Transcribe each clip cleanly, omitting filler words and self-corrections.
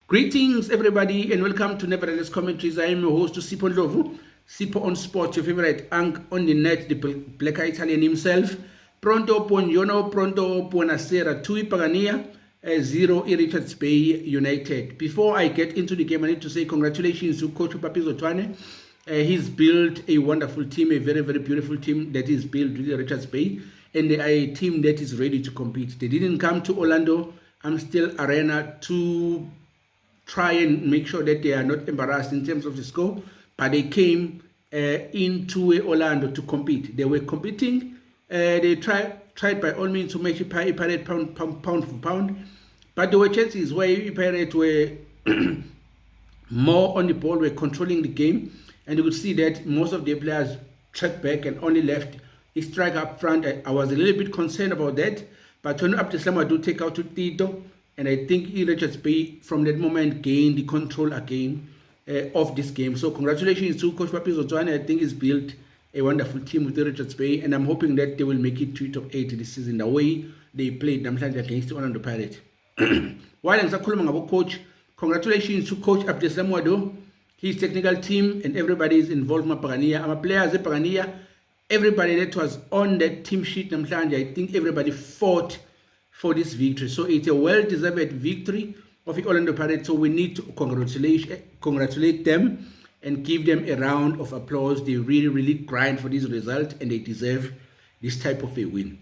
Greetings, everybody, and welcome to Nevertheless Commentaries. I am your host, Sipho Ndlovu. Sipho on Sport, your favorite Ank on the net, the Black Italian himself. Pronto buongiorno, pronto buonasera, tui Pagania, 0 Richards Bay United. Before I get into the game, I need to say congratulations to Coach Papizo Twane. He's built a wonderful team, a very, very beautiful team that is built with Richards Bay, and a team that is ready to compete. They didn't come to Orlando Amstel Arena to try and make sure that they are not embarrassed in terms of the score, but they came into Orlando to compete. They were competing. They tried by all means to make it Pirate pound for pound, but there were chances where Pirate were more on the ball, were controlling the game, and you could see that most of the players tracked back and only left a strike up front. I was a little bit concerned about that, but when Abdeslam do take out to Tito, and I think Richards Bay from that moment gained the control again of this game. So congratulations to Coach Papizo Twane. I think he's built a wonderful team with Richards Bay, and I'm hoping that they will make it to top 8 this season, the way they played namhlanje against the Orlando Pirates. While ngisakhuluma ngabo coach, congratulations to Coach Abdeslam Wado, his technical team, and everybody is involved in Pagania. Our players at Pagania, everybody that was on that team sheet namhlanje, I think everybody fought for this victory. So it's a well-deserved victory of the Orlando Pirates. So we need to congratulate them and give them a round of applause. They really grind for this result, and they deserve this type of a win.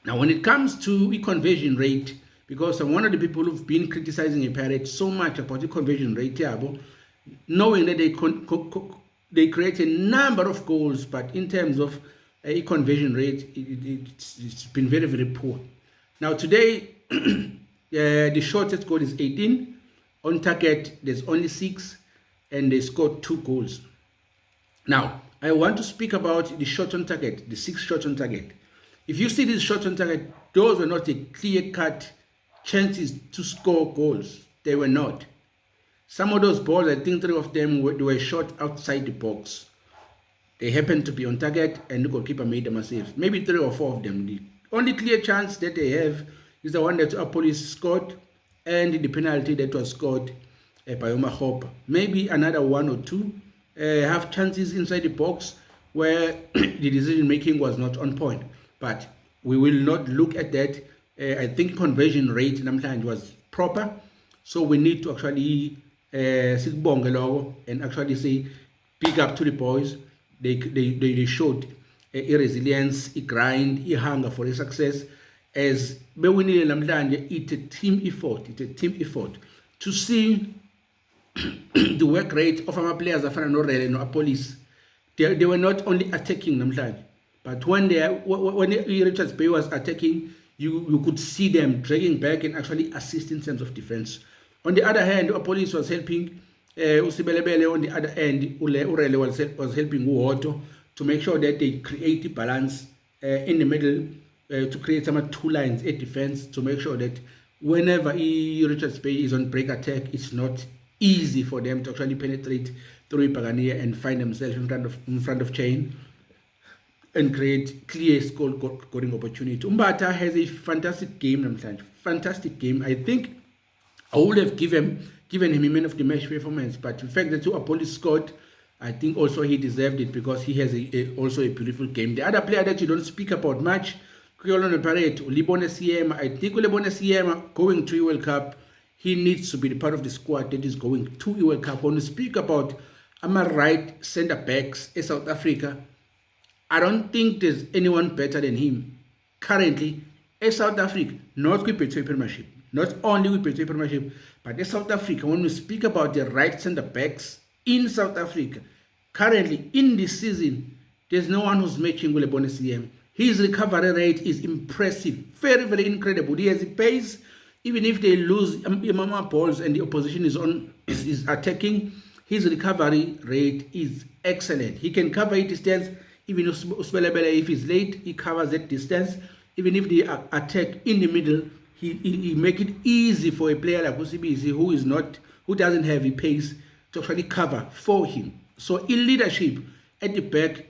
Now, when it comes to the conversion rate, because I'm one of the people who've been criticizing the Pirates so much about the conversion rate, knowing that they create a number of goals, but in terms of a conversion rate, it's been very poor. Now today, the shortest goal is 18. On target, there's only 6, and they scored 2 goals. Now, I want to speak about the shot on target, the 6 shots on target. If you see these shots on target, those were not a clear-cut chances to score goals. They were not. Some of those balls, I think 3 of them were shot outside the box. They happened to be on target, and the goalkeeper made them a save. Maybe 3 or 4 of them. The only clear chance that they have is the one that Police scored, and the penalty that was scored by Omar Hope. Maybe another 1 or 2 have chances inside the box where the decision making was not on point. But we will not look at that. I think conversion rate namhlanje was proper, so we need to actually and actually say pick up to the boys. They showed a resilience, a grind, a hunger for a success. As bewinile namhlanje, it's a team effort. It's a team effort to see the work rate of our players. Afana no Rele no Police. They were not only attacking namhlanje, but when Richards Bay was attacking, you could see them dragging back and actually assist in terms of defense. On the other hand, Police was helping Usibelebele. On the other end, Urele was helping Uwoto to make sure that they create the balance in the middle, to create some 2 lines at defense, to make sure that whenever Richards Bay is on break attack, it's not easy for them to actually penetrate through Pagania and find themselves in front of chain and create clear scoring opportunity. Umbata has a fantastic game, fantastic game. I think I would have given him a man of the match performance, but the fact that Police scored, I think also he deserved it because he has also a beautiful game. The other player that you don't speak about much, Orlando Pirates, Libone Siema. I think Libone Siema going to World Cup, he needs to be the part of the squad that is going to the World Cup. When we speak about right centre backs in South Africa, I don't think there's anyone better than him currently in South Africa. Not with Petro Premiership, not only with Petro Premiership, but in South Africa. When we speak about the right centre backs in South Africa, currently in this season, there's no one who's matching with Lebone CM. His recovery rate is impressive, very incredible. He has a pace, even if they lose balls and the opposition is attacking, his recovery rate is excellent. He can cover a distance, even if he's late, he covers that distance. Even if they attack in the middle, he make it easy for a player like Usibisi who doesn't have a pace to actually cover for him. So in leadership at the back,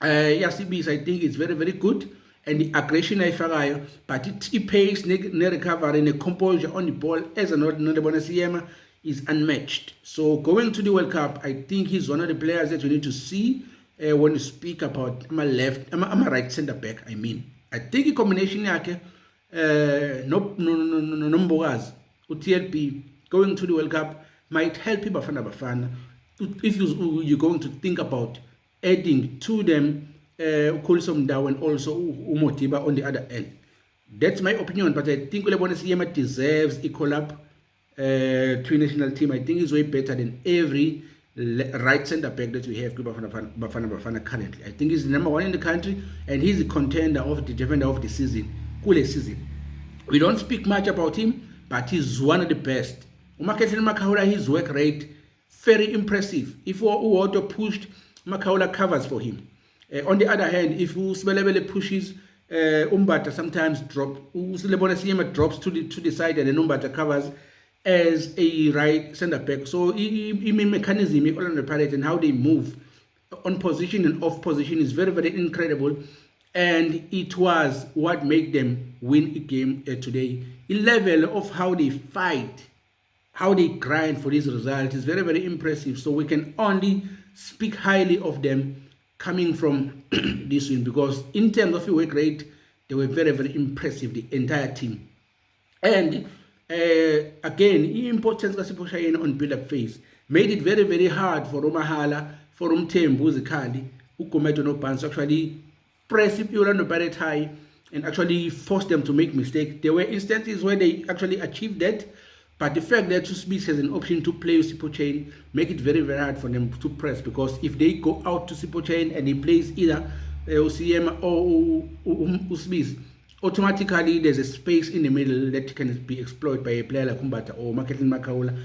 Yasibis, I think, is very good. and the aggression ayifakayo, but i-pace ne-recovery ne-composure on the ball as an ordinary Bonasiyema is unmatched. So going to the World Cup, I think he's one of the players that you need to see when you speak about my right centre back. I think a combination yakhe Mbokazi uTLP going to the World Cup might help Bafana Bafana if you're going to think about adding to them Khuliso Mdawu and also Modiba on the other end. That's my opinion, but I think Bonasiyema deserves a call-up to a national team. I think he's way better than every right centre back that we have Bafana currently. I think he's the number one in the country, and he's the contender of the defender of the season. We don't speak much about him, but he's one of the best. Umakhetleni Makhaula, his work rate very impressive. If Uwoto pushed, Makhaula covers for him. On the other hand, if Usibelebele pushes, Umbata sometimes Bonasiyema drops to the side, and then Umbata covers as a right centre back. So mechanism Orlando Pirates and how they move on position and off position is very, very incredible, and it was what made them win a game today. The level of how they fight, how they grind for this result is very, very impressive. So we can only speak highly of them coming from this win, because in terms of work rate, they were very, very impressive, the entire team. And again, the importance of Sipho Shayeni on build-up phase made it very, very hard for Mahala, for Umthembu, Zikali, Ukometo no Pants actually press Orlando Pirates high and actually force them to make mistakes. There were instances where they actually achieved that, but the fact that Usbis has an option to play with Sipho Shayeni make it very, very hard for them to press, because if they go out to Sipho Shayeni and he plays either Osiyema or Usbis, automatically there's a space in the middle that can be exploited by a player like Umbata or Makhetleni Makhaula,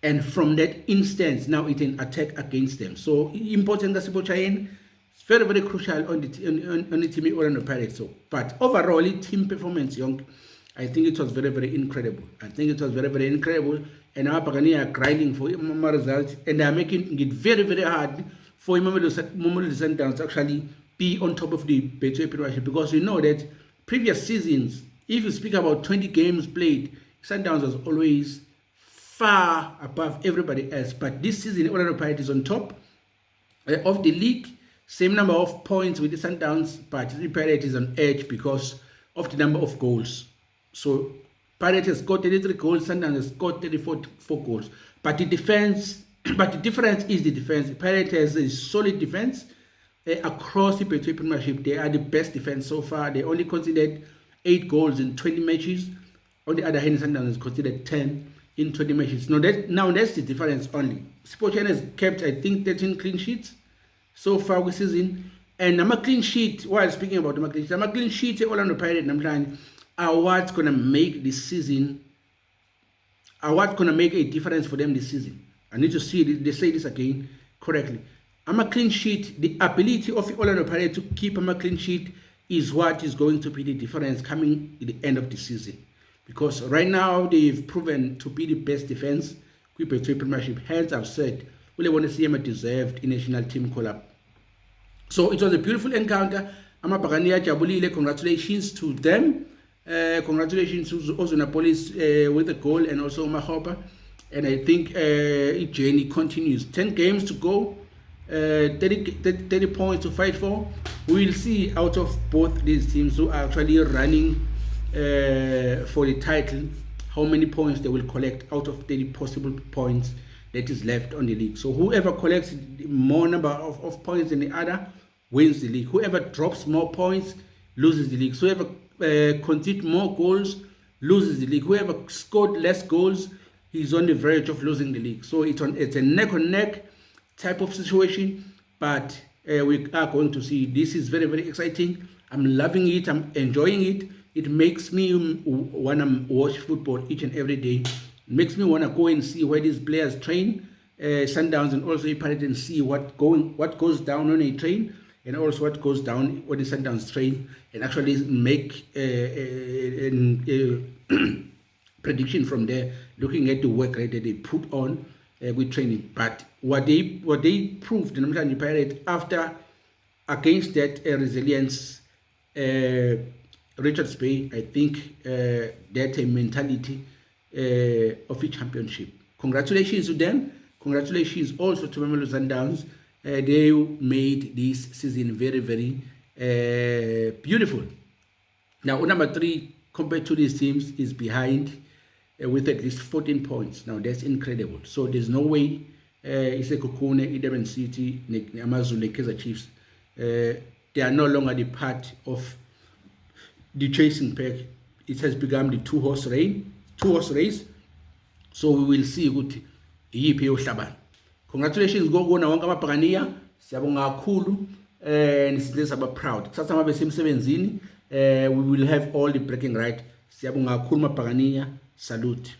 and from that instance now it can attack against them. So important that Sipho Shayeni is very, very crucial on the team Orlando Pirates. So, but overall, team performance, young, I think it was very, very incredible. And our Pagani are grinding for my results, and they are making it very, very hard for Mamelodi Sundowns to actually be on top of the Betway Premiership, because we know that previous seasons, if you speak about 20 games played, Sundowns was always far above everybody else. But this season, Orlando Pirates is on top of the league, same number of points with the Sundowns, but the Pirates is on edge because of the number of goals. So Pirates has scored 33 goals, Sundowns has scored 34 goals. But the difference is the defense. Pirates has a solid defense. Across the Betway Premiership, they are the best defense so far. They only conceded 8 goals in 20 matches. On the other hand, Sundowns has conceded 10 in 20 matches. Now that's the difference only. Sipho Shayeni has kept, I think, 13 clean sheets so far this season. And I'm a clean sheet, while speaking about the clean sheet, I'm a clean sheet Orlando Pirates are what's going to make this season, are what's going to make a difference for them this season. I need to see it, they say this again correctly. I'm a clean sheet. The ability of Orlando Pirates to keep a clean sheet is what is going to be the difference coming at the end of the season. Because right now they've proven to be the best defense. Betway Premiership. Hence, I've said we want to see them deserved a national team call-up. So it was a beautiful encounter. Amabhakania Jabulile, congratulations to them. Congratulations to Ozona Police with the goal, and also Mahopa. And I think each journey continues. 10 games to go. 30 points to fight for. We will see out of both these teams who are actually running for the title how many points they will collect out of 30 possible points that is left on the league. So whoever collects more number of points than the other wins the league. Whoever drops more points loses the league. So whoever concedes more goals loses the league. Whoever scored less goals is on the verge of losing the league. So it's a neck on neck type of situation, but we are going to see. This is very, very exciting. I'm loving it. I'm enjoying it. It makes me want to watch football each and every day. It makes me want to go and see where these players train, Sundowns, and also Pirates, and see what goes down on a train, and also what goes down when the Sundowns train, and actually make a prediction from there, looking at the work rate that they put on with training. But what they proved in the Pirates after against that resilience Richards Bay, I think that's a mentality of a championship. Congratulations to them. Congratulations also to Mamelodi Sundowns. They made this season very, very beautiful. Now, number 3, compared to these teams, is behind with at least 14 points. Now, that's incredible. So there's no way Isekokune, Durban City, Amazulu, Kaizer Chiefs, they are no longer the part of the chasing pack. It has become the two-horse race. So we will see ukuthi yiphi yohlabana. Congratulations go na wonke amabhakaniya, siyabonga kakhulu and silenza aba proud. Kusasa mabe semsebenzini, we will have all the breaking right. Siyabonga kakhulu mabhakaniya. Salute.